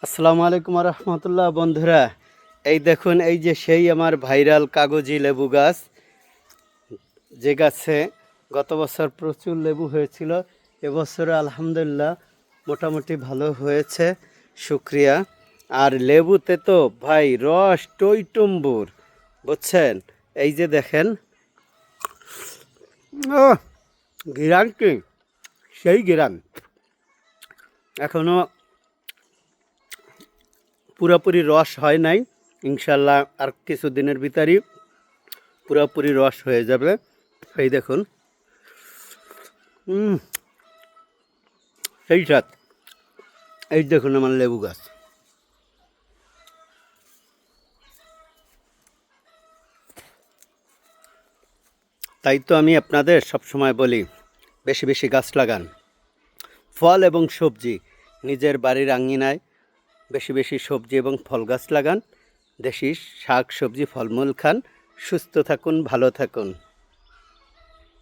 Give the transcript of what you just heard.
আসসালামু আলাইকুম রহমতুল্লাহ। বন্ধুরা, এই দেখুন, এই যে সেই আমার ভাইরাল কাগজি লেবু গাছ, যে গাছে গত বছর প্রচুর লেবু হয়েছিল। এবছরে আলহামদুলিল্লাহ মোটামুটি ভালো হয়েছে, শুক্রিয়া। আর লেবুতে তো ভাই রস টইটুম্বুর, বুঝছেন? এই যে দেখেন, ও ঘিরান কি সেই ঘিরান, এখনো পুরোপুরি রস হয় নাই। ইনশাল্লাহ আর কিছু দিনের ভিতরই পুরোপুরি রস হয়ে যাবে। এই দেখুন, সেই সাথ, এই দেখুন আমার লেবু গাছ। তাই তো আমি আপনাদের সবসময় বলি, বেশি বেশি গাছ লাগান, ফল এবং সবজি নিজের বাড়ির আঙিনায় বেশি বেশি সবজি এবং ফল গাছ লাগান, দেশি শাক সবজি ফলমূল খান, সুস্থ থাকুন, ভালো থাকুন।